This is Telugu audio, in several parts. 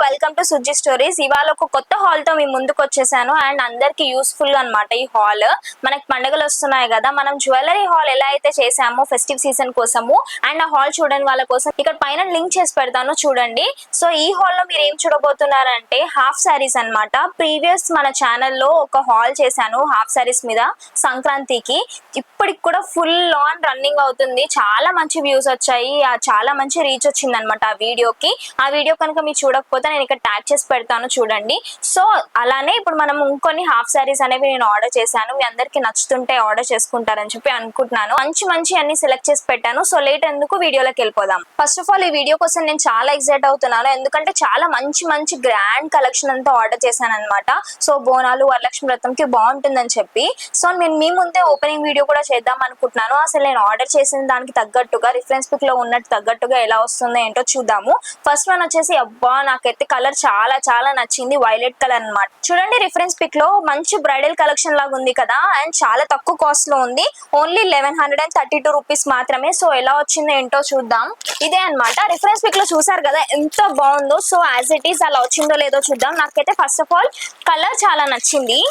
Welcome to Sujji stories. ఇవాళ ఒక కొత్త హాల్ తో మీ ముందుకు వచ్చేసాను అండ్ అందరికి యూస్ఫుల్ గా అన్నమాట. ఈ హాల్ మనకి పండుగలు వస్తున్నాయి కదా, మనం జ్యువెలరీ హాల్ ఎలా అయితే చేసామో ఫెస్టివ్ సీజన్ కోసము అండ్ ఆ హాల్ చూడని వాళ్ళ కోసం ఇక్కడ పైన లింక్ చేసి పెడతాను చూడండి. సో ఈ హాల్ లో మీరు ఏం చూడబోతున్నారంటే హాఫ్ సారీస్ అన్నమాట. ప్రీవియస్ మన ఛానల్లో ఒక హాల్ చేశాను హాఫ్ సారీస్ మీద సంక్రాంతికి. ఇప్పటికి కూడా ఫుల్ ఆన్ రన్నింగ్ అవుతుంది, చాలా మంచి వ్యూస్ వచ్చాయి, చాలా మంచి రీచ్ వచ్చింది అనమాట ఆ వీడియోకి. ఆ వీడియో కనుక మీరు చూడకపోతే నేను ఇక్కడ ట్యాగ్ చేసి పెడతాను చూడండి. సో అలానే ఇప్పుడు మనం ఇంకొన్ని హాఫ్ సారీస్ అనేవి నేను ఆర్డర్ చేశాను, మీ అందరికి నచ్చుతుంటే ఆర్డర్ చేసుకుంటారని చెప్పి అనుకుంటున్నాను. మంచి మంచి అన్ని సెలెక్ట్ చేసి పెట్టాను. సో లేట్ ఎందుకు వీడియోలోకి వెళ్ళిపోదాం. ఫస్ట్ ఆఫ్ ఆల్ ఈ వీడియో కోసం నేను చాలా ఎక్సైట్ అవుతున్నాను, ఎందుకంటే చాలా మంచి మంచి గ్రాండ్ కలెక్షన్ అంతా ఆర్డర్ చేశాను అనమాట. సో బోనాలు వరలక్ష్మి వ్రతంకి బాగుంటుందని చెప్పి సో నేను మీ ముందే ఓపెనింగ్ వీడియో కూడా చేద్దాం అనుకుంటున్నాను. అసలు నేను ఆర్డర్ చేసిన దానికి తగ్గట్టుగా రిఫరెన్స్ పిక్ లో ఉన్నట్టు తగ్గట్టుగా ఎలా వస్తుందో ఏంటో చూద్దాము. ఫస్ట్ వన్ వచ్చేసి అబ్బా నాకైతే కలర్ చాలా చాలా నచ్చింది, వైలెట్ కలర్ అన్నమాట. చూడండి రిఫరెన్స్ పిక్ లో మంచి బ్రైడల్ కలెక్షన్ లాగా ఉంది కదా అండ్ చాలా తక్కువ కాస్ట్ లో ఉంది, ఓన్లీ 1132 రూపీస్ మాత్రమే. సో ఎలా వచ్చిందో ఏంటో చూద్దాం. ఇదే అన్నమాట రిఫరెన్స్ పిక్ లో చూసారు కదా ఎంత బాగుందో. సో యాజ్ ఇట్ ఈస్ అలా వచ్చిందో లేదో చూద్దాం. నాకైతే ఫస్ట్ ఆఫ్ ఆల్ కలర్ చాలా నచ్చింది.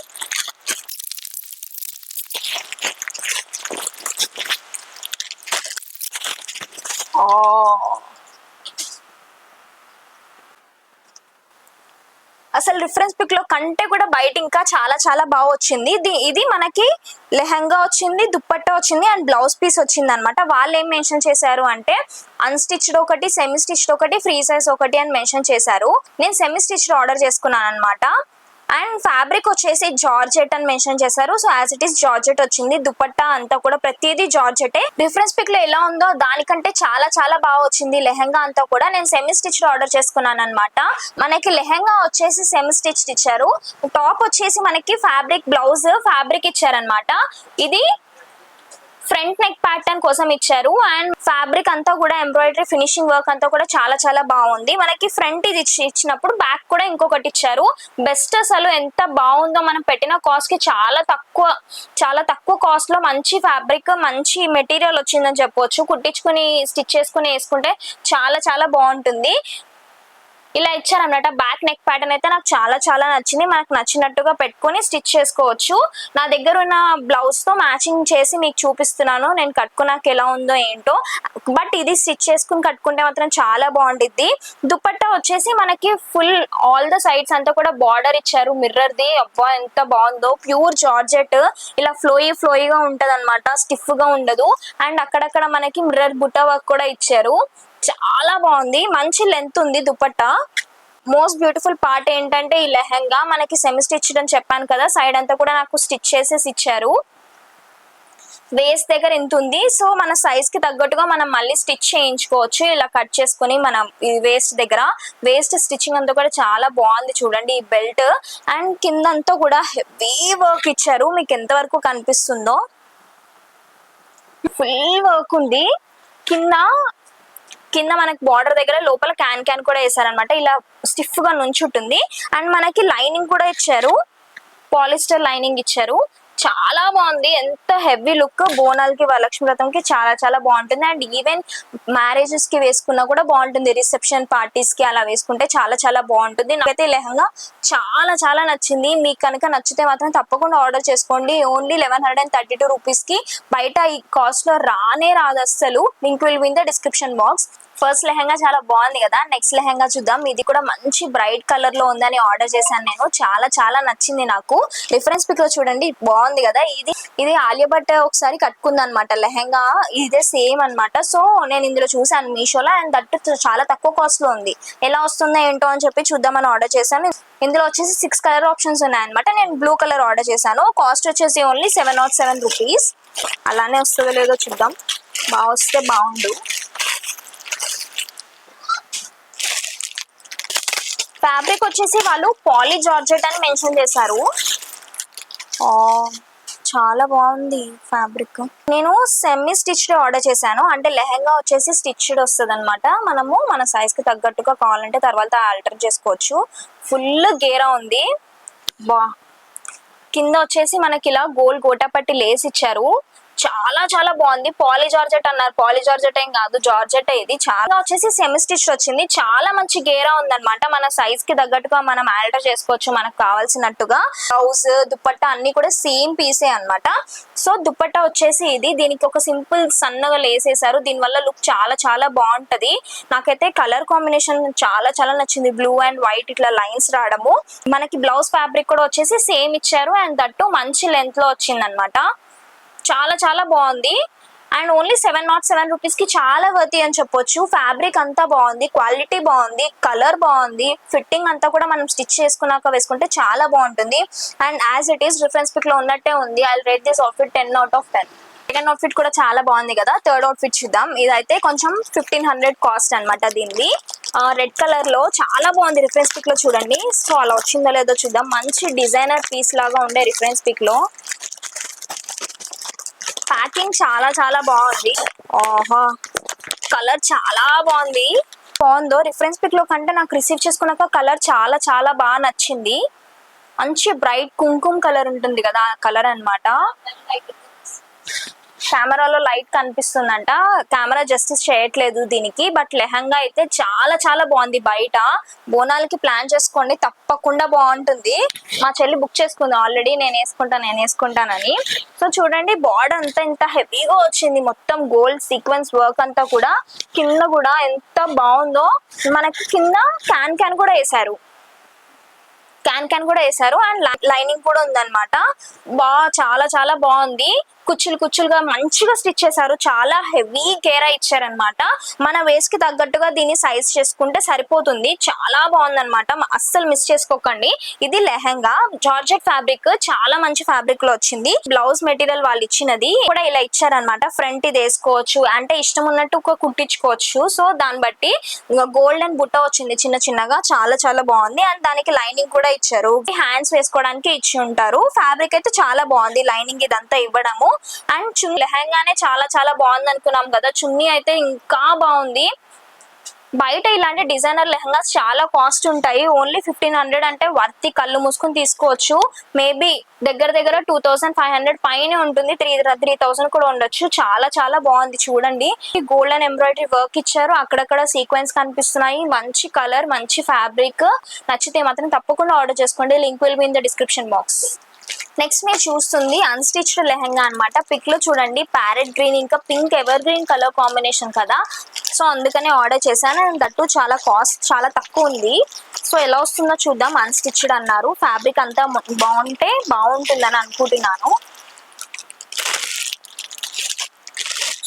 అసలు రిఫరెన్స్ పిక్ లో కంటే కూడా బయట ఇంకా చాలా చాలా బాగా వచ్చింది. ఇది మనకి లెహంగా వచ్చింది, దుప్పట్టా వచ్చింది అండ్ బ్లౌజ్ పీస్ వచ్చింది అనమాట. వాళ్ళు ఏం మెన్షన్ చేశారు అంటే అన్స్టిచ్డ్ ఒకటి, సెమీ స్టిచ్డ్ ఒకటి, ఫ్రీ సైజ్ ఒకటి అని మెన్షన్ చేశారు. నేను సెమీ స్టిచ్డ్ ఆర్డర్ చేసుకున్నాను అనమాట. అండ్ ఫ్యాబ్రిక్ వచ్చేసి జార్జెట్ అని మెన్షన్ చేశారు. So as it is georgette వచ్చింది. దుపట్టా అంతా కూడా ప్రతిదీ జార్జెటే. రిఫరెన్స్ పిక్ లో ఎలా ఉందో దానికంటే చాలా చాలా బాగా వచ్చింది లెహంగా అంతా కూడా. నేను సెమీ స్టిచ్డ్ ఆర్డర్ చేసుకున్నాను అనమాట. మనకి లెహంగా వచ్చేసి సెమీ స్టిచ్డ్ ఇచ్చారు, టాప్ వచ్చేసి మనకి ఫ్యాబ్రిక్ బ్లౌజ్ ఫ్యాబ్రిక్ ఇచ్చారనమాట. ఇది ఫ్రంట్ నెక్ ప్యాటర్న్ కోసం ఇచ్చారు అండ్ ఫ్యాబ్రిక్ అంతా కూడా ఎంబ్రాయిడరీ ఫినిషింగ్ వర్క్ అంతా కూడా చాలా చాలా బాగుంది. మనకి ఫ్రంట్ ఇది ఇచ్చినప్పుడు బ్యాక్ కూడా ఇంకొకటి ఇచ్చారు. బెస్ట్, అసలు ఎంత బాగుందో. మనం పెట్టిన కాస్ట్ కి చాలా తక్కువ కాస్ట్ లో మంచి ఫ్యాబ్రిక్ మంచి మెటీరియల్ వచ్చిందని చెప్పొచ్చు. కుట్టించుకుని స్టిచ్ చేసుకుని వేసుకుంటే చాలా చాలా బాగుంటుంది. ఇలా ఇచ్చారన్నమాట. బ్యాక్ నెక్ ప్యాటర్న్ అయితే నాకు చాలా చాలా నచ్చింది. మనకు నచ్చినట్టుగా పెట్టుకొని స్టిచ్ చేసుకోవచ్చు. నా దగ్గర ఉన్న బ్లౌజ్ తో మ్యాచింగ్ చేసి మీకు చూపిస్తున్నాను నేను కట్టుకున్నాక ఎలా ఉందో ఏంటో. బట్ ఇది స్టిచ్ చేసుకుని కట్టుకుంటే మాత్రం చాలా బాగుంటుంది. దుపట్టా వచ్చేసి మనకి ఫుల్ ఆల్ ద సైడ్స్ అంతా కూడా బార్డర్ ఇచ్చారు మిర్రర్ ది. అబ్బా ఎంత బాగుందో. ప్యూర్ జార్జెట్, ఇలా ఫ్లోయిగా ఉంటది అనమాట, స్టిఫ్ గా ఉండదు. అండ్ అక్కడక్కడ మనకి మిర్రర్ బుట్ట వర్క్ కూడా ఇచ్చారు. చాలా బాగుంది, మంచి లెంత్ ఉంది దుపట్టా. మోస్ట్ బ్యూటిఫుల్ పార్ట్ ఏంటంటే ఈ లెహంగా మనకి సెమీ స్టిచ్డ్ అని చెప్పాను కదా, సైడ్ అంతా కూడా నాకు స్టిచ్ చేసేసి ఇచ్చారు. వేస్ట్ దగ్గర ఇంత ఉంది. సో మన సైజ్ కి తగ్గట్టుగా మనం మళ్ళీ స్టిచ్ చేయించుకోవచ్చు. ఇలా కట్ చేసుకుని మనం ఈ వేస్ట్ దగ్గర వేస్ట్ స్టిచ్చింగ్ అంతా కూడా చాలా బాగుంది. చూడండి ఈ బెల్ట్ అండ్ కింద అంతా కూడా హెవీ వర్క్ ఇచ్చారు. మీకు ఎంత వరకు కనిపిస్తుందో ఫుల్ వర్క్ ఉంది. కింద మనకి బార్డర్ దగ్గర లోపల క్యాన్ కూడా వేసారనమాట. ఇలా స్టిఫ్ గా నుంచుంటుంది అండ్ మనకి లైనింగ్ కూడా ఇచ్చారు, పాలిస్టర్ లైనింగ్ ఇచ్చారు. చాలా బాగుంది, ఎంత హెవీ లుక్. బోనాలకి వరలక్ష్మి వ్రతంకి చాలా చాలా బాగుంటుంది. అండ్ ఈవెన్ మ్యారేజెస్ కి వేసుకున్నా కూడా బాగుంటుంది, రిసెప్షన్ పార్టీస్ కి అలా వేసుకుంటే చాలా చాలా బాగుంటుంది. నాకైతే లెహంగా చాలా చాలా నచ్చింది. మీకు కనుక నచ్చితే మాత్రం తప్పకుండా ఆర్డర్ చేసుకోండి. ఓన్లీ 1132 రూపీస్ కి. బయట ఈ కాస్ట్ లో రానే రాదు అస్సలు. Link will be in the description box. First lehenga చాలా బాగుంది కదా, నెక్స్ట్ లెహంగా చూద్దాం. ఇది కూడా మంచి బ్రైట్ కలర్ లో ఉందని ఆర్డర్ చేశాను నేను. చాలా చాలా నచ్చింది నాకు. రిఫరెన్స్ పిక్ లో చూడండి బాగుంది కదా. ఇది ఆలియా భట్ ఒకసారి కట్టుకుంది అనమాట లెహంగా, ఇదే సేమ్ అనమాట. సో నేను ఇందులో చూసాను మీషోలో అండ్ దట్ చాలా తక్కువ కాస్ట్ లో ఉంది. ఎలా వస్తుందో ఏంటో అని చెప్పి చూద్దామని ఆర్డర్ చేశాను. ఇందులో వచ్చేసి 6 కలర్ ఆప్షన్స్ ఉన్నాయన్నమాట. నేను బ్లూ కలర్ ఆర్డర్ చేశాను. కాస్ట్ వచ్చేసి ఓన్లీ 707 రూపీస్. అలానే వస్తుందో లేదో చూద్దాం, బాగా వస్తే బాగుండు. ఫ్యాబ్రిక్ వచ్చేసి వాళ్ళు పాలీ జార్జెట్ అని మెన్షన్ చేశారు. చాలా బాగుంది ఫ్యాబ్రిక్. నేను సెమీ స్టిచ్డ్ ఆర్డర్ చేశాను, అంటే లెహంగా వచ్చేసి స్టిచ్డ్ వస్తుంది అనమాట. మనము మన సైజ్ కి తగ్గట్టుగా కావాలంటే తర్వాత ఆల్టర్ చేసుకోవచ్చు. ఫుల్ గేరా ఉంది. కింద వచ్చేసి మనకి ఇలా గోల్ గోటాపట్టి లేస్ ఇచ్చారు. చాలా చాలా బాగుంది. పాలీ జార్జెట్ అన్నారు, పాలీ జార్జెట్ ఏం కాదు, జార్జెట్ ఇది. చాలా వచ్చేసి సెమీ స్టిచ్ వచ్చింది. చాలా మంచి గేరా ఉందన్నమాట. మన సైజ్ కి తగ్గట్టుగా మనం ఆల్టర్ చేసుకోవచ్చు మనకు కావాల్సినట్టుగా. బ్లౌజ్ దుపట్టా అన్ని కూడా సేమ్ పీసే అన్నమాట. సో దుపట్టా వచ్చేసి ఇది, దీనికి ఒక సింపుల్ సన్నగా లేసేసారు. దీని వల్ల లుక్ చాలా చాలా బాగుంటది. నాకైతే కలర్ కాంబినేషన్ చాలా చాలా నచ్చింది. బ్లూ అండ్ వైట్ ఇట్లా లైన్స్ రావడము. మనకి బ్లౌజ్ ఫ్యాబ్రిక్ కూడా వచ్చేసి సేమ్ ఇచ్చారు అండ్ దట్టు మంచి లెంత్ లో వచ్చింది అనమాట. చాలా చాలా బాగుంది. అండ్ ఓన్లీ 707 రూపీస్ కి చాలా వర్తి అని చెప్పొచ్చు. ఫ్యాబ్రిక్ అంతా బాగుంది, క్వాలిటీ బాగుంది, కలర్ బాగుంది, ఫిట్టింగ్ అంతా కూడా మనం స్టిచ్ చేసుకున్నాక వేసుకుంటే చాలా బాగుంటుంది. And as it is reference pic లో ఉన్నట్టే ఉంది. I rate this outfit 10/10. Second outfit కూడా చాలా బాగుంది కదా. థర్డ్ అవుట్ఫిట్ చూద్దాం. ఇదైతే కొంచెం 1500 కాస్ట్ అనమాట దీనిది. రెడ్ కలర్ లో చాలా బాగుంది. రిఫరెన్స్ పిక్ లో చూడండి. సో అలా వచ్చిందో లేదో చూద్దాం. మంచి డిజైనర్ పీస్ లాగా ఉండే రిఫరెన్స్ పిక్ లో. ప్యాకింగ్ చాలా చాలా బాగుంది. ఓహో, కలర్ చాలా బాగుందో. రిఫరెన్స్ పిక్ లో కంటే నాకు రిసీవ్ చేసుకున్నాక కలర్ చాలా చాలా బాగా నచ్చింది. మంచి బ్రైట్ కుంకుమ కలర్ ఉంటుంది కదా, ఆ కలర్ అన్నమాట. కెమెరాలో లైట్ కనిపిస్తుందంట, కెమెరా జస్టిస్ చేయట్లేదు దీనికి. బట్ లెహంగా అయితే చాలా చాలా బాగుంది. బయట బోనాలకి ప్లాన్ చేసుకోండి, తప్పకుండా బాగుంటుంది. మా చెల్లి బుక్ చేసుకుంది ఆల్రెడీ, నేను వేసుకుంటానని. సో చూడండి, బార్డర్ అంతా ఇంత హెవీగా వచ్చింది. మొత్తం గోల్డ్ సీక్వెన్స్ వర్క్ అంతా కూడా. కింద కూడా ఎంత బాగుందో. మనకి కింద క్యాన్ కూడా వేసారు. అండ్ లైనింగ్ కూడా ఉందన్నమాట. చాలా చాలా బాగుంది. కుచ్చులుగా మంచిగా స్టిచ్ చేశారు. చాలా హెవీ గేరా ఇచ్చారనమాట. మన వేస్ట్ కి తగ్గట్టుగా దీన్ని సైజ్ చేసుకుంటే సరిపోతుంది. చాలా బాగుందన్నమాట. అస్సలు మిస్ చేసుకోకండి. ఇది లెహంగా, జార్జెట్ ఫ్యాబ్రిక్, చాలా మంచి ఫ్యాబ్రిక్ లో వచ్చింది. బ్లౌజ్ మెటీరియల్ వాళ్ళు ఇచ్చినది కూడా ఇలా ఇచ్చారనమాట. ఫ్రంట్ ఇది వేసుకోవచ్చు, అంటే ఇష్టం ఉన్నట్టు కుట్టించుకోవచ్చు. సో దాన్ని బట్టి గోల్డెన్ బుట్ట వచ్చింది చిన్న చిన్నగా. చాలా చాలా బాగుంది. అండ్ దానికి లైనింగ్ కూడా ఇచ్చారు. హ్యాండ్స్ వేసుకోవడానికి ఇచ్చి ఉంటారు. ఫ్యాబ్రిక్ అయితే చాలా బాగుంది. లైనింగ్ ఇదంతా ఇవ్వడము. అండ్ చున్నీ లెహంగానే చాలా చాలా బాగుంది అనుకున్నాం కదా, చున్నీ అయితే ఇంకా బాగుంది. బయట ఇలాంటి డిజైనర్ లెహంగాస్ చాలా కాస్ట్ ఉంటాయి. ఓన్లీ 1500 అంటే వర్తి, కళ్ళు మూసుకొని తీసుకోవచ్చు. మేబీ దగ్గర 2500 పైన ఉంటుంది. 3000 కూడా ఉండొచ్చు. చాలా చాలా బాగుంది. చూడండి, గోల్డెన్ ఎంబ్రాయిడరీ వర్క్ ఇచ్చారు. అక్కడక్కడ సీక్వెన్స్ కనిపిస్తున్నాయి. మంచి కలర్, మంచి ఫ్యాబ్రిక్. నచ్చితే మాత్రం తప్పకుండా ఆర్డర్ చేసుకోండి. Link will be in the description box. Next మీరు చూస్తుంది అన్స్టిచ్డ్ లెహంగా అనమాట. పిక్ లో చూడండి, ప్యారెట్ గ్రీన్ ఇంకా pink ever green colour combination కదా. సో అందుకనే ఆర్డర్ చేశాను. అండ్ దట్టు చాలా కాస్ట్ చాలా తక్కువ ఉంది. సో ఎలా వస్తుందో చూద్దాం. అన్స్టిచ్డ్ అన్నారు. ఫ్యాబ్రిక్ అంతా బాగుంటే బాగుంటుందని అనుకుంటున్నాను.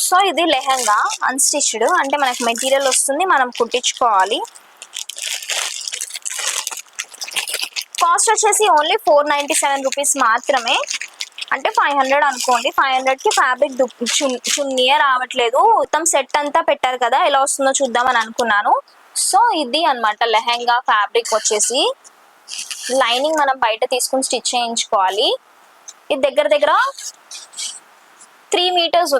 సో ఇది లెహంగా అన్స్టిచ్డ్, అంటే మనకి మెటీరియల్ వస్తుంది, మనం కుట్టించుకోవాలి. కాస్ట్ వచ్చేసి ఓన్లీ 497 రూపీస్ మాత్రమే, అంటే 500 అనుకోండి. 500 కి ఫ్యాబ్రిక్ చున్నీయే రావట్లేదు. మొత్తం సెట్ అంతా పెట్టారు కదా, ఎలా వస్తుందో చూద్దామని అనుకున్నాను. సో ఇది అన్నమాట లెహంగా ఫ్యాబ్రిక్ వచ్చేసి. లైనింగ్ మనం బయట తీసుకుని స్టిచ్ చేయించుకోవాలి. ఇది దగ్గర 3 మీటర్స్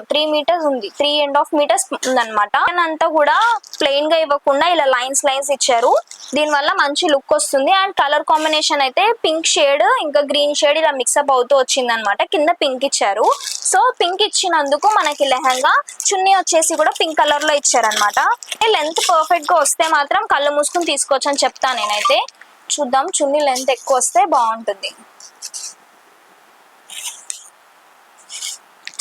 ఉంది. 3.5 మీటర్స్ ఉందన్నమాట. అంతా కూడా ప్లెయిన్ గా ఇవ్వకుండా ఇలా లైన్స్ ఇచ్చారు. దీని వల్ల మంచి లుక్ వస్తుంది. అండ్ కలర్ కాంబినేషన్ అయితే పింక్ షేడ్ ఇంకా గ్రీన్ షేడ్ ఇలా మిక్సప్ అవుతూ వచ్చింది అనమాట. కింద పింక్ ఇచ్చారు. సో పింక్ ఇచ్చినందుకు మనకి లెహంగా చున్నీ వచ్చేసి కూడా పింక్ కలర్ లో ఇచ్చారనమాట. లెంత్ పర్ఫెక్ట్ గా వస్తే మాత్రం కళ్ళు మూసుకుని తీసుకోవచ్చు అని చెప్తాను నేనైతే. చూద్దాం, చున్నీ లెంత్ ఎక్కువ వస్తే బాగుంటుంది.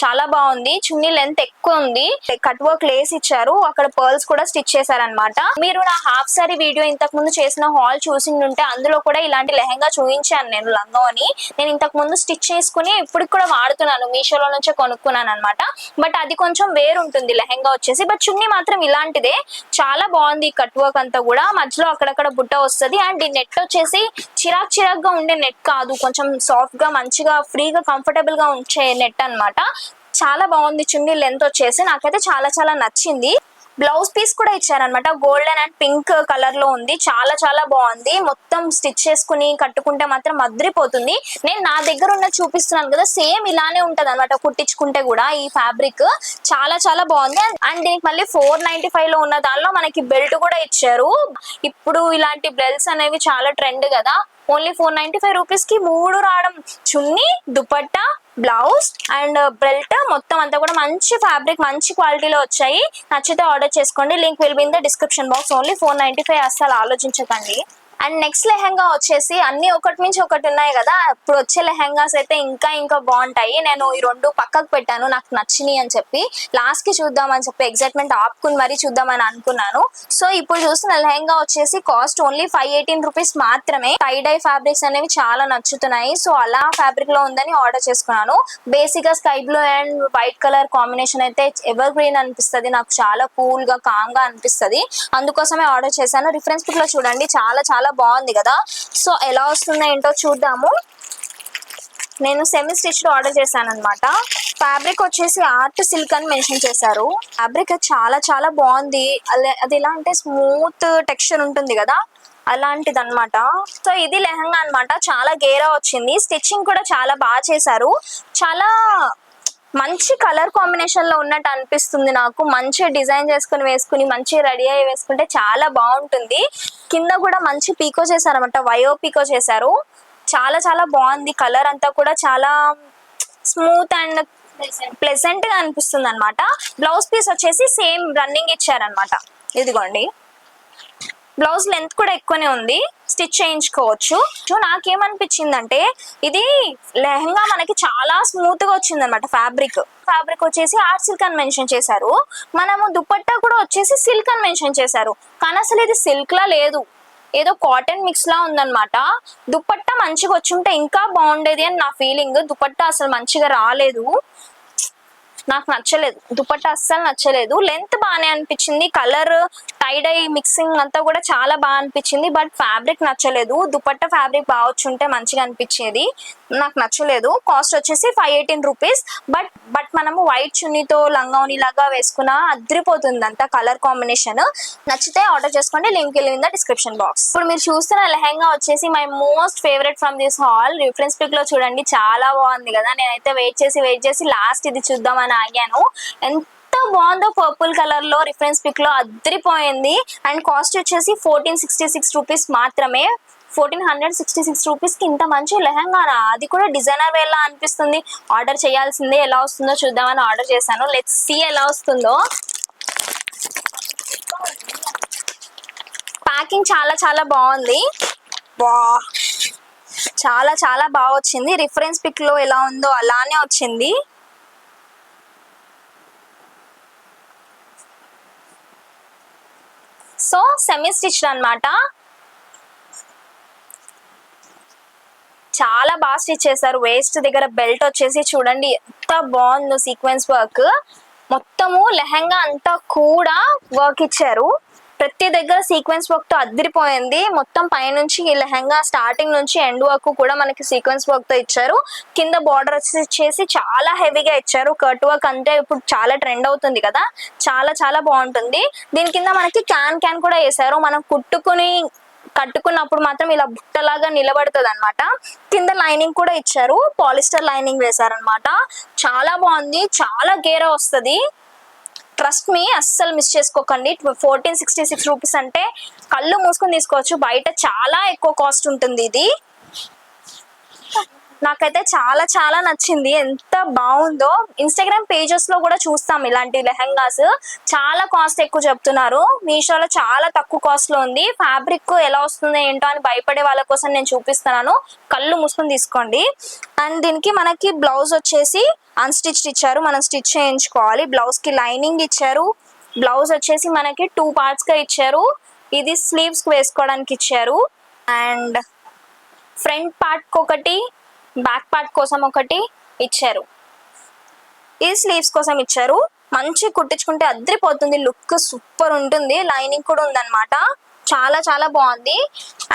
చాలా బాగుంది. చున్నీ లెంత్ ఎక్కువ ఉంది. కట్ వర్క్ లేస్ ఇచ్చారు. అక్కడ పర్ల్స్ కూడా స్టిచ్ చేశారనమాట. మీరు నా హాఫ్ సారీ వీడియో ఇంతకు ముందు చేసిన హాల్ చూసి ఉంటే అందులో కూడా ఇలాంటి లెహంగా చూపించాను నేను, లంగాని. నేను ఇంతకు ముందు స్టిచ్ చేసుకుని ఇప్పటికి కూడా వాడుతున్నాను. మీషోలో నుంచే కొనుక్కున్నాను అనమాట. బట్ అది కొంచెం వేరు ఉంటుంది లెహంగా వచ్చేసి. బట్ చున్నీ మాత్రం ఇలాంటిదే. చాలా బాగుంది. కట్ వర్క్ అంతా కూడా మధ్యలో అక్కడక్కడ బుట్ట వస్తుంది. అండ్ ఈ నెట్ వచ్చేసి చిరాక్ గా ఉండే నెట్ కాదు, కొంచెం సాఫ్ట్ గా మంచిగా ఫ్రీగా కంఫర్టబుల్ గా ఉంచే నెట్ అనమాట. చాలా బాగుంది. చున్నీ లెంత్ వచ్చేసి నాకైతే చాలా చాలా నచ్చింది. బ్లౌజ్ పీస్ కూడా ఇచ్చారనమాట. గోల్డెన్ అండ్ పింక్ కలర్ లో ఉంది. చాలా చాలా బాగుంది. మొత్తం స్టిచ్ చేసుకుని కట్టుకుంటే మాత్రం అద్రిపోతుంది. నేను నా దగ్గర ఉన్న చూపిస్తున్నాను కదా, సేమ్ ఇలానే ఉంటది అనమాట కుట్టించుకుంటే కూడా. ఈ ఫ్యాబ్రిక్ చాలా చాలా బాగుంది. అండ్ దీనికి మళ్ళీ 495 లో ఉన్న దానిలో మనకి బెల్ట్ కూడా ఇచ్చారు. ఇప్పుడు ఇలాంటి బెల్ట్స్ అనేవి చాలా ట్రెండ్ కదా. ఓన్లీ 495 రూపీస్ కి 3 రావడం. చున్నీ, దుపట్టా, బ్లౌజ్ అండ్ బెల్ట్ మొత్తం అంతా కూడా మంచి ఫ్యాబ్రిక్ మంచి క్వాలిటీలో వచ్చాయి. నచ్చితే ఆర్డర్ చేసుకోండి. Link will be in the description box. Only 495 అస్సలు ఆలోచించకండి. అండ్ నెక్స్ట్ లెహంగా వచ్చేసి అన్ని ఒకటి మించి ఒకటి ఉన్నాయి కదా, ఇప్పుడు వచ్చే లెహంగాస్ అయితే ఇంకా ఇంకా బాగుంటాయి. నేను ఈ రెండు పక్కకు పెట్టాను నాకు నచ్చినాయి అని చెప్పి, లాస్ట్ కి చూద్దామని చెప్పి ఎగ్జైట్మెంట్ ఆపుకుని మరీ చూద్దామని అనుకున్నాను. సో ఇప్పుడు చూసిన లెహంగా వచ్చేసి కాస్ట్ ఓన్లీ 518 రూపీస్ మాత్రమే. టై డై ఫ్యాబ్రిక్స్ అనేవి చాలా నచ్చుతున్నాయి. సో అలా ఫ్యాబ్రిక్ లో ఉందని ఆర్డర్ చేసుకున్నాను. బేసిక్ గా sky blue and white colour combination అయితే ఎవర్ గ్రీన్ అనిపిస్తుంది నాకు, చాలా కూల్ గా కామ్ గా అనిపిస్తుంది. అందుకోసమే ఆర్డర్ చేశాను. రిఫరెన్స్ పిక్ లో చూడండి, చాలా చాలా బాగుంది కదా. సో ఎలా వస్తుందో ఏంటో చూద్దాము. నేను సెమీ స్టిచ్ ఆర్డర్ చేశాను అనమాట. ఫ్యాబ్రిక్ వచ్చేసి ఆర్ట్ సిల్క్ అని మెన్షన్ చేశారు. ఫ్యాబ్రిక్ చాలా చాలా బాగుంది. అది ఎలా అంటే స్మూత్ టెక్స్చర్ ఉంటుంది కదా, అలాంటిది అనమాట. సో ఇది లెహంగా అనమాట. చాలా గేరా వచ్చింది. స్టిచ్చింగ్ కూడా చాలా బాగా చేశారు. చాలా మంచి కలర్ కాంబినేషన్ లో ఉన్నట్టు అనిపిస్తుంది నాకు. మంచి డిజైన్ చేసుకుని వేసుకుని మంచి రెడీ అయ్యి వేసుకుంటే చాలా బాగుంటుంది. కింద కూడా మంచి పీకో చేశారన్నమాట, వయో పీకో చేశారు. చాలా చాలా బాగుంది. కలర్ అంతా కూడా చాలా స్మూత్ అండ్ ప్లెజెంట్ గా అనిపిస్తుంది అనమాట. బ్లౌజ్ పీస్ వచ్చేసి సేమ్ రన్నింగ్ ఇచ్చారనమాట. ఇదిగోండి, బ్లౌజ్ లెంత్ కూడా ఎక్కువనే ఉంది, స్టిచ్ చేయించుకోవచ్చు. నాకేమనిపించిందంటే ఇది లెహంగా మనకి చాలా స్మూత్ గా వచ్చింది అనమాట. ఫ్యాబ్రిక్ వచ్చేసి ఆర్ట్ సిల్క్ అని మెన్షన్ చేశారు. మనము దుపట్టా కూడా వచ్చేసి సిల్క్ అని మెన్షన్ చేశారు. కానీ అసలు ఇది సిల్క్ లా లేదు, ఏదో కాటన్ మిక్స్ లా ఉందన్నమాట. దుపట్టా మంచిగా వచ్చుంటే ఇంకా బాగుండేది అని నా ఫీలింగ్. దుపట్టా అసలు మంచిగా రాలేదు, నాకు నచ్చలేదు. దుపట్టా అస్సలు నచ్చలేదు. లెంత్ బాగానే అనిపించింది, కలర్ టై డై మిక్సింగ్ అంతా కూడా చాలా బాగా అనిపించింది. బట్ ఫ్యాబ్రిక్ నచ్చలేదు. దుపట్టా ఫ్యాబ్రిక్ బాగా వచ్చుంటే మంచిగా అనిపించేది, నాకు నచ్చలేదు. కాస్ట్ వచ్చేసి 518 రూపీస్. బట్ మనము వైట్ చున్నీతో లంగావని లాగా వేసుకున్నా అదిరిపోతుంది అంతా కలర్ కాంబినేషన్. నచ్చితే ఆర్డర్ చేసుకోండి. Link in the description box. ఇప్పుడు మీరు చూస్తున్న లెహంగా వచ్చేసి my most favourite from this hall. Reference pic లో చూడండి, చాలా బాగుంది కదా. నేనైతే వెయిట్ చేసి లాస్ట్ ఇది చూద్దామని ఆగాను. ఎంత బాగుందో పర్పుల్ కలర్ లో రిఫరెన్స్ పిక్ లో అదిరిపోయింది. అండ్ కాస్ట్ వచ్చేసి 1466 రూపీస్ మాత్రమే. 1466 రూపీస్ కి ఇంత మంచి లెహంగానా, అది కూడా డిజైనర్ వేర్ లా అనిపిస్తుంది. ఆర్డర్ చేయాల్సిందే, ఎలా వస్తుందో చూద్దామని ఆర్డర్ చేశాను. లెట్స్ సీ ఎలా వస్తుందో. ప్యాకింగ్ చాలా చాలా బాగుంది. చాలా చాలా బాగా వచ్చింది. రిఫరెన్స్ పిక్ లో ఎలా ఉందో అలానే వచ్చింది. సో సెమీ స్టిచ్డ్ అన్నమాట. చాలా బాగా స్టిచ్ చేశారు. వేస్ట్ దగ్గర బెల్ట్ వచ్చేసి చూడండి ఎంత బాగుందో, సీక్వెన్స్ వర్క్. మొత్తము లెహంగా అంతా కూడా వర్క్ ఇచ్చారు. ప్రతి దగ్గర సీక్వెన్స్ వర్క్ తో అదిరిపోయింది. మొత్తం పైనుంచి ఈ లెహంగా స్టార్టింగ్ నుంచి ఎండ్ వరకు కూడా మనకి సీక్వెన్స్ వర్క్ తో ఇచ్చారు. కింద బార్డర్ వచ్చేసి చాలా హెవీగా ఇచ్చారు. కట్ వర్క్ అంటే ఇప్పుడు చాలా ట్రెండ్ అవుతుంది కదా, చాలా చాలా బాగుంటుంది. దీని కింద మనకి క్యాన్ కూడా వేసారు. మనం కట్టుకున్నప్పుడు మాత్రం ఇలా బుట్టలాగా నిలబడుతుంది అనమాట. కింద లైనింగ్ కూడా ఇచ్చారు, పాలిస్టర్ లైనింగ్ వేశారనమాట. చాలా బాగుంది, చాలా గేరా వస్తుంది. ట్రస్ట్ మీ, అస్సలు మిస్ చేసుకోకండి. 1466 రూపీస్ అంటే కళ్ళు మూసుకొని తీసుకోవచ్చు. బయట చాలా ఎక్కువ కాస్ట్ ఉంటుంది ఇది. నాకైతే చాలా చాలా నచ్చింది, ఎంత బాగుందో. ఇన్స్టాగ్రామ్ పేజెస్ లో కూడా చూస్తాం ఇలాంటి లెహంగాస్. చాలా కాస్ట్ ఎక్కువ చెప్తున్నారు. మీషోలో చాలా తక్కువ కాస్ట్ లో ఉంది. ఫ్యాబ్రిక్ ఎలా వస్తుందో ఏంటో అని భయపడే వాళ్ళ కోసం నేను చూపిస్తున్నాను. కళ్ళు మూసుకొని తీసుకోండి. అండ్ దీనికి మనకి బ్లౌజ్ వచ్చేసి అన్స్టిచ్డ్ ఇచ్చారు, మనం స్టిచ్ చేయించుకోవాలి. బ్లౌజ్ కి లైనింగ్ ఇచ్చారు. బ్లౌజ్ వచ్చేసి మనకి 2 parts గా ఇచ్చారు. ఇది స్లీవ్స్ కి వేసుకోవడానికి ఇచ్చారు. అండ్ ఫ్రంట్ పార్ట్ ఒకటి, బ్యాక్ పార్ట్ కోసం ఒకటి ఇచ్చారు. ఇది స్లీవ్స్ కోసం ఇచ్చారు. మంచి కుట్టించుకుంటే అదిరిపోతుంది, లుక్ సూపర్ ఉంటుంది. లైనింగ్ కూడా ఉందన్నమాట. చాలా చాలా బాగుంది.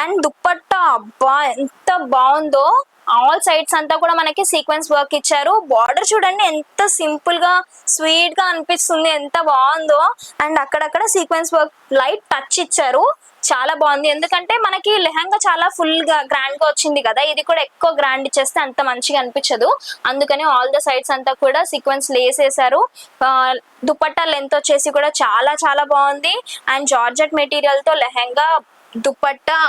అండ్ దుప్పట్టా అబ్బా ఎంత బాగుందో. ఆల్ సైడ్స్ అంతా కూడా మనకి సీక్వెన్స్ వర్క్ ఇచ్చారు. బార్డర్ చూడండి ఎంత సింపుల్ గా స్వీట్ గా అనిపిస్తుంది, ఎంత బాగుందో. అండ్ అక్కడక్కడ సీక్వెన్స్ వర్క్ లైట్ టచ్ ఇచ్చారు. చాలా బాగుంది. ఎందుకంటే మనకి లెహంగా చాలా ఫుల్ గా గ్రాండ్ గా వచ్చింది కదా, ఇది కూడా ఎక్కువ గ్రాండ్ ఇచ్చేస్తే అంత మంచిగా అనిపించదు. అందుకని ఆల్ ద సైడ్స్ అంతా కూడా సీక్వెన్స్ లేస్ వేసారు. దుపట్టా లెంత్ వచ్చేసి కూడా చాలా చాలా బాగుంది. అండ్ జార్జెట్ మెటీరియల్ తో లెహంగా దుపట్టా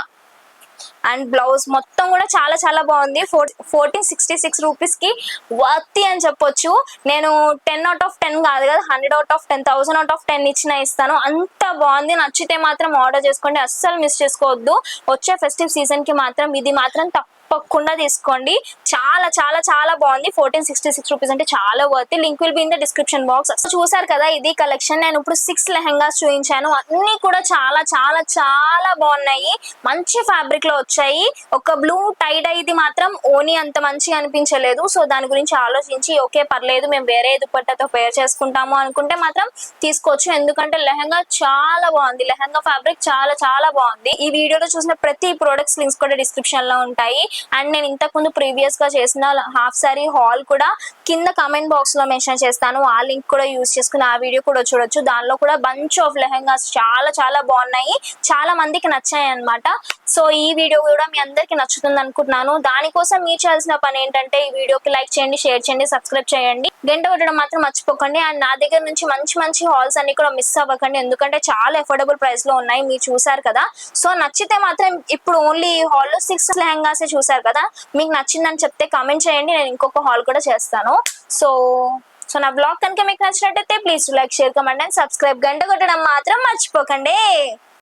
అండ్ బ్లౌజ్ మొత్తం కూడా చాలా చాలా బాగుంది. 1466 రూపీస్కి వర్తి అని చెప్పొచ్చు. నేను 10/10 కాదు కదా, 100/10, 1000/10 ఇస్తాను. అంత బాగుంది. నచ్చితే మాత్రం ఆర్డర్ చేసుకోండి, అస్సలు మిస్ చేసుకోవద్దు. వచ్చే ఫెస్టివ్ సీజన్ కి మాత్రం ఇది మాత్రం తప్పకుండా తీసుకోండి. చాలా చాలా చాలా బాగుంది. 1466 రూపీస్ అంటే చాలా worth. Link will be in the description box. చూసారు కదా, ఇది కలెక్షన్. నేను ఇప్పుడు 6 లెహంగాస్ చూపించాను. అన్ని కూడా చాలా చాలా చాలా బాగున్నాయి. మంచి ఫ్యాబ్రిక్ లో వచ్చాయి. ఒక బ్లూ టైడ్ ఇది మాత్రం ఓనీ అంత మంచిగా అనిపించలేదు. సో దాని గురించి ఆలోచించి ఓకే పర్లేదు, మేము వేరే దుపట్టాతో పేర్ చేసుకుంటాము అనుకుంటే మాత్రం తీసుకోవచ్చు. ఎందుకంటే లెహంగా చాలా బాగుంది. లెహంగా ఫ్యాబ్రిక్ చాలా చాలా బాగుంది. ఈ వీడియోలో చూసిన ప్రతి ప్రొడక్ట్స్ లింక్స్ కూడా డిస్క్రిప్షన్ లో ఉంటాయి. అండ్ నేను ఇంతకుముందు ప్రీవియస్ గా చేసిన హాఫ్ సారీ హాల్ కూడా కింద కమెంట్ బాక్స్ లో మెన్షన్ చేస్తాను. ఆ లింక్ కూడా యూజ్ చేసుకుని ఆ వీడియో కూడా చూడొచ్చు. దానిలో కూడా బంచ్ ఆఫ్ లెహంగాస్ చాలా చాలా బాగున్నాయి, చాలా మందికి నచ్చాయి అన్నమాట. సో ఈ వీడియో కూడా మీ అందరికి నచ్చుతుంది అనుకుంటున్నాను. దానికోసం మీరు చేయాల్సిన పని ఏంటంటే ఈ వీడియోకి లైక్ చేయండి, షేర్ చేయండి, సబ్స్క్రైబ్ చేయండి, గంట కొట్టడం మాత్రం మర్చిపోకండి. అండ్ నా దగ్గర నుంచి మంచి మంచి హాల్స్ అన్ని కూడా మిస్ అవ్వకండి, ఎందుకంటే చాలా అఫోర్డబుల్ ప్రైస్ లో ఉన్నాయి. మీరు చూసారు కదా. సో నచ్చితే మాత్రం ఇప్పుడు ఓన్లీ హాల్ లో 6 లెహంగాస్ చూసారు కదా, మీకు నచ్చిందని చెప్తే కామెంట్ చేయండి, నేను ఇంకొక హాల్ కూడా చేస్తాను. సో నా బ్లాగ్ కనుక మీకు నచ్చినట్టయితే please like, share, comment and subscribe. గంట కొట్టడం మాత్రం మర్చిపోకండి.